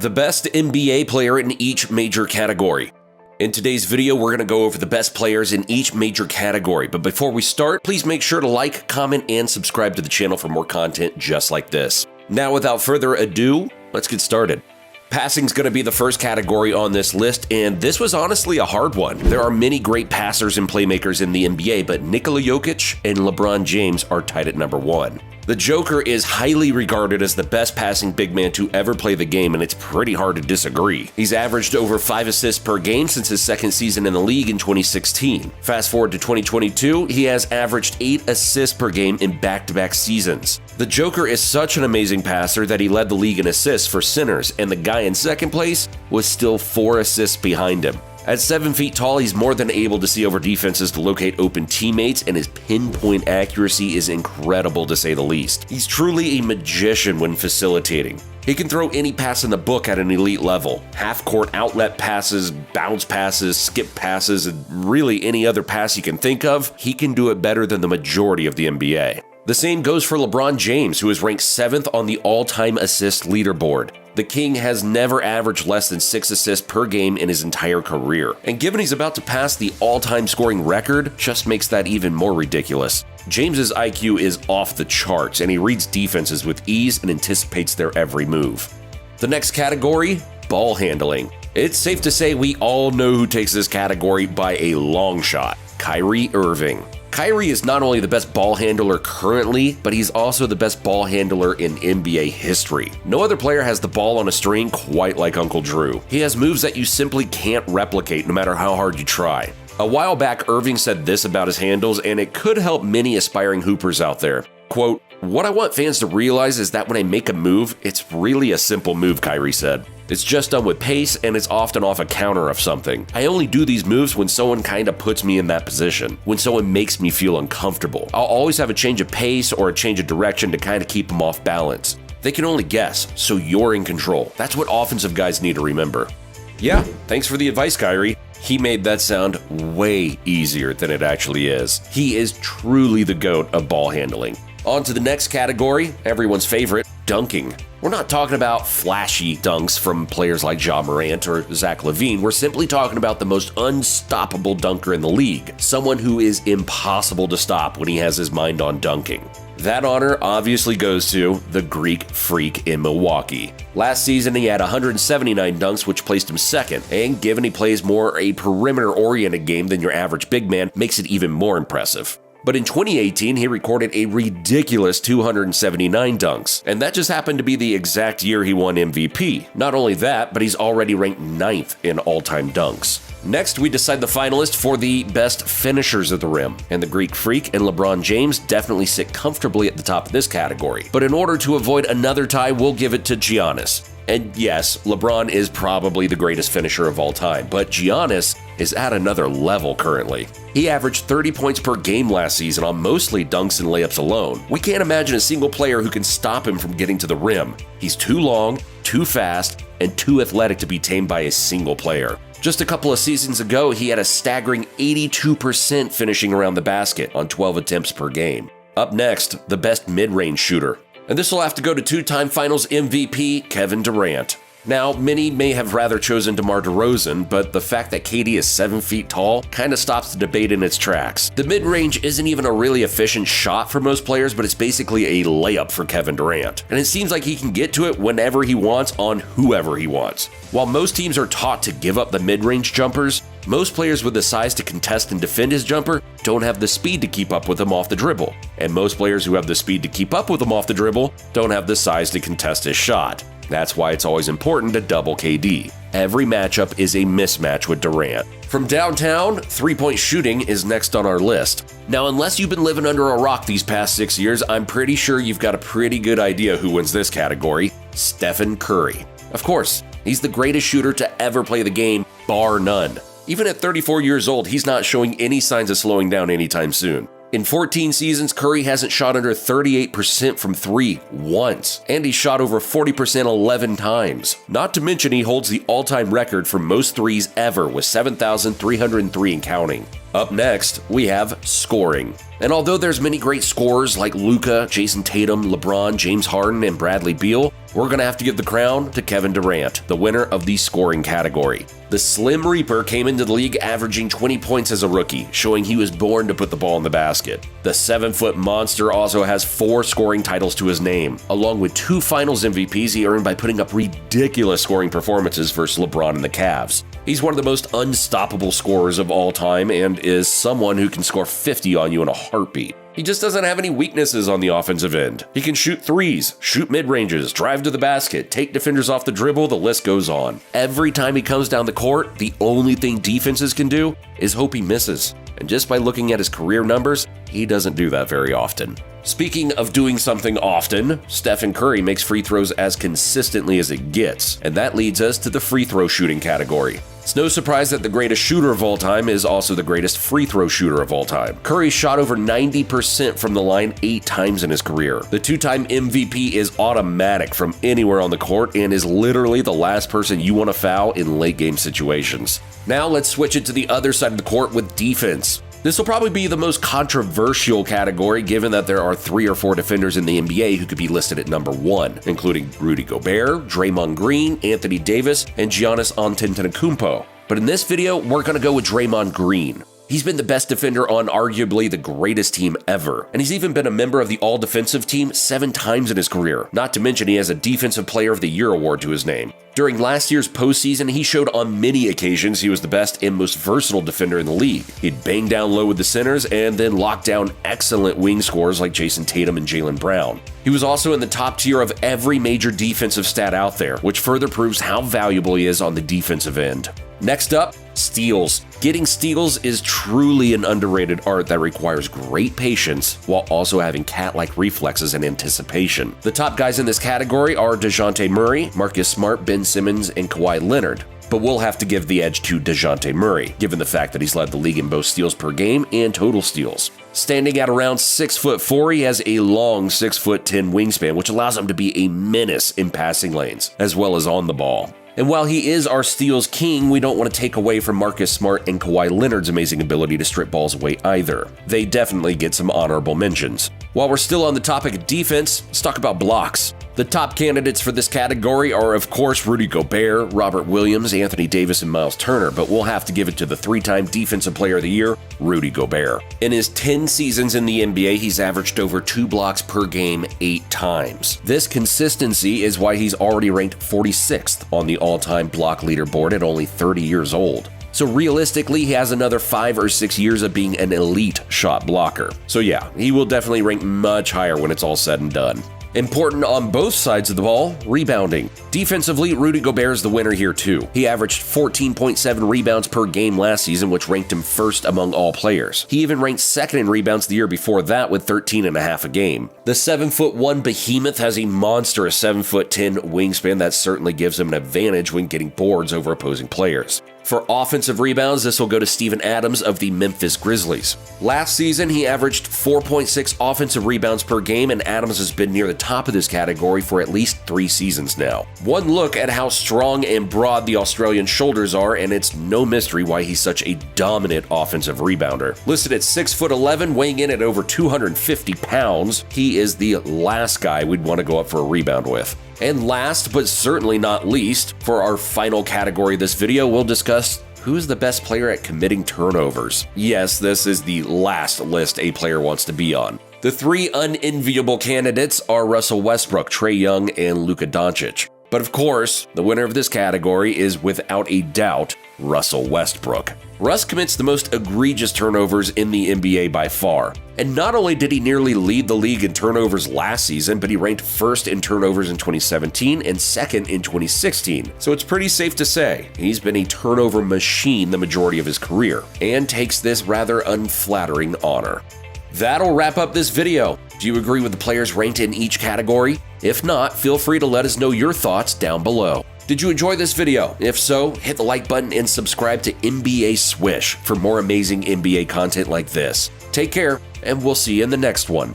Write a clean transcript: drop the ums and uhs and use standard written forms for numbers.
The best NBA player in each major category. In today's video, we're going to go over the best players in each major category. But before we start, please make sure to like, comment, and subscribe to the channel for more content just like this. Now, without further ado, let's get started. Passing's going to be the first category on this list, and this was honestly a hard one. There are many great passers and playmakers in the NBA, but Nikola Jokic and LeBron James are tied at number one. The Joker is highly regarded as the best passing big man to ever play the game, and it's pretty hard to disagree. He's averaged over 5 assists per game since his second season in the league in 2016. Fast forward to 2022, he has averaged 8 assists per game in back-to-back seasons. The Joker is such an amazing passer that he led the league in assists for centers, and the guy in second place was still 4 assists behind him. At 7 feet tall, he's more than able to see over defenses to locate open teammates, and his pinpoint accuracy is incredible to say the least. He's truly a magician when facilitating. He can throw any pass in the book at an elite level. Half-court outlet passes, bounce passes, skip passes, and really any other pass you can think of, he can do it better than the majority of the NBA. The same goes for LeBron James, who is ranked 7th on the all-time assist leaderboard. The King has never averaged less than 6 assists per game in his entire career, and given he's about to pass the all-time scoring record, just makes that even more ridiculous. James's IQ is off the charts, and he reads defenses with ease and anticipates their every move. The next category, ball handling. It's safe to say we all know who takes this category by a long shot: Kyrie Irving. Kyrie is not only the best ball handler currently, but he's also the best ball handler in NBA history. No other player has the ball on a string quite like Uncle Drew. He has moves that you simply can't replicate no matter how hard you try. A while back, Irving said this about his handles, and it could help many aspiring hoopers out there. Quote, "What I want fans to realize is that when I make a move, it's really a simple move," Kyrie said. "It's just done with pace, and it's often off a counter of something. I only do these moves when someone kinda puts me in that position, when someone makes me feel uncomfortable. I'll always have a change of pace or a change of direction to kinda keep them off balance. They can only guess, so you're in control. That's what offensive guys need to remember." Yeah, thanks for the advice, Kyrie. He made that sound way easier than it actually is. He is truly the GOAT of ball handling. On to the next category, everyone's favorite, dunking. We're not talking about flashy dunks from players like Ja Morant or Zach LaVine. We're simply talking about the most unstoppable dunker in the league, someone who is impossible to stop when he has his mind on dunking. That honor obviously goes to the Greek Freak in Milwaukee. Last season, he had 179 dunks, which placed him second, and given he plays more a perimeter-oriented game than your average big man, makes it even more impressive. But in 2018, he recorded a ridiculous 279 dunks, and that just happened to be the exact year he won MVP. Not only that, but he's already ranked 9th in all-time dunks. Next, we decide the finalists for the best finishers of the rim, and the Greek Freak and LeBron James definitely sit comfortably at the top of this category. But in order to avoid another tie, we'll give it to Giannis. And yes, LeBron is probably the greatest finisher of all time, but Giannis is at another level currently. He averaged 30 points per game last season on mostly dunks and layups alone. We can't imagine a single player who can stop him from getting to the rim. He's too long, too fast, and too athletic to be tamed by a single player. Just a couple of seasons ago, he had a staggering 82% finishing around the basket on 12 attempts per game. Up next, the best mid-range shooter. And this will have to go to two-time Finals MVP Kevin Durant. Now, many may have rather chosen DeMar DeRozan, but the fact that KD is 7 feet tall kind of stops the debate in its tracks. The mid-range isn't even a really efficient shot for most players, but it's basically a layup for Kevin Durant. And it seems like he can get to it whenever he wants on whoever he wants. While most teams are taught to give up the mid-range jumpers, most players with the size to contest and defend his jumper don't have the speed to keep up with him off the dribble. And most players who have the speed to keep up with him off the dribble don't have the size to contest his shot. That's why it's always important to double KD. Every matchup is a mismatch with Durant. From downtown, three-point shooting is next on our list. Now, unless you've been living under a rock these past 6 years, I'm pretty sure you've got a pretty good idea who wins this category: Stephen Curry. Of course, he's the greatest shooter to ever play the game, bar none. Even at 34 years old, he's not showing any signs of slowing down anytime soon. In 14 seasons, Curry hasn't shot under 38% from three once, and he shot over 40% 11 times. Not to mention he holds the all-time record for most threes ever with 7,303 and counting. Up next, we have scoring. And although there's many great scorers like Luka, Jason Tatum, LeBron, James Harden, and Bradley Beal, we're going to have to give the crown to Kevin Durant, the winner of the scoring category. The Slim Reaper came into the league averaging 20 points as a rookie, showing he was born to put the ball in the basket. The 7-foot monster also has 4 scoring titles to his name, along with 2 finals MVPs he earned by putting up ridiculous scoring performances versus LeBron and the Cavs. He's one of the most unstoppable scorers of all time and is someone who can score 50 on you in a heartbeat. He just doesn't have any weaknesses on the offensive end. He can shoot threes, shoot mid-ranges, drive to the basket, take defenders off the dribble, the list goes on. Every time he comes down the court, the only thing defenses can do is hope he misses. And just by looking at his career numbers, he doesn't do that very often. Speaking of doing something often, Stephen Curry makes free throws as consistently as it gets, and that leads us to the free throw shooting category. It's no surprise that the greatest shooter of all time is also the greatest free throw shooter of all time. Curry shot over 90% from the line 8 times in his career. The 2-time MVP is automatic from anywhere on the court and is literally the last person you want to foul in late game situations. Now let's switch it to the other side of the court with defense. This will probably be the most controversial category given that there are 3 or 4 defenders in the NBA who could be listed at number 1, including Rudy Gobert, Draymond Green, Anthony Davis, and Giannis Antetokounmpo. But in this video, we're going to go with Draymond Green. He's been the best defender on arguably the greatest team ever, and he's even been a member of the All-Defensive Team 7 times in his career, not to mention he has a Defensive Player of the Year award to his name. During last year's postseason, he showed on many occasions he was the best and most versatile defender in the league. He'd bang down low with the centers and then lock down excellent wing scorers like Jason Tatum and Jaylen Brown. He was also in the top tier of every major defensive stat out there, which further proves how valuable he is on the defensive end. Next up, steals. Getting steals is truly an underrated art that requires great patience while also having cat-like reflexes and anticipation. The top guys in this category are DeJounte Murray, Marcus Smart, Ben Simmons, and Kawhi Leonard. But we'll have to give the edge to DeJounte Murray, given the fact that he's led the league in both steals per game and total steals. Standing at around 6'4", he has a long 6'10" wingspan, which allows him to be a menace in passing lanes, as well as on the ball. And while he is our steals king, we don't want to take away from Marcus Smart and Kawhi Leonard's amazing ability to strip balls away either. They definitely get some honorable mentions. While we're still on the topic of defense, let's talk about blocks. The top candidates for this category are, of course, Rudy Gobert, Robert Williams, Anthony Davis, and Miles Turner, but we'll have to give it to the 3-time Defensive Player of the Year, Rudy Gobert. In his 10 seasons in the NBA, he's averaged over 2 blocks per game 8 times. This consistency is why he's already ranked 46th on the all-time block leaderboard at only 30 years old. So realistically, he has another 5 or 6 years of being an elite shot blocker. So yeah, he will definitely rank much higher when it's all said and done. Important on both sides of the ball, rebounding. Defensively, Rudy Gobert is the winner here too. He averaged 14.7 rebounds per game last season, which ranked him first among all players. He even ranked second in rebounds the year before that with 13.5 a game. The 7'1" behemoth has a monstrous 7'10" wingspan that certainly gives him an advantage when getting boards over opposing players. For offensive rebounds, this will go to Steven Adams of the Memphis Grizzlies. Last season, he averaged 4.6 offensive rebounds per game, and Adams has been near the top of this category for at least 3 seasons now. One look at how strong and broad the Australian shoulders are, and it's no mystery why he's such a dominant offensive rebounder. Listed at 6'11", weighing in at over 250 pounds, he is the last guy we'd want to go up for a rebound with. And last, but certainly not least, for our final category of this video, we'll discuss who's the best player at committing turnovers. Yes, this is the last list a player wants to be on. The 3 unenviable candidates are Russell Westbrook, Trae Young, and Luka Doncic. But of course, the winner of this category is without a doubt Russell Westbrook. Russ commits the most egregious turnovers in the NBA by far. And not only did he nearly lead the league in turnovers last season, but he ranked first in turnovers in 2017 and second in 2016. So it's pretty safe to say he's been a turnover machine the majority of his career, and takes this rather unflattering honor. That'll wrap up this video. Do you agree with the players ranked in each category? If not, feel free to let us know your thoughts down below. Did you enjoy this video? If so, hit the like button and subscribe to NBA Swish for more amazing NBA content like this. Take care, and we'll see you in the next one.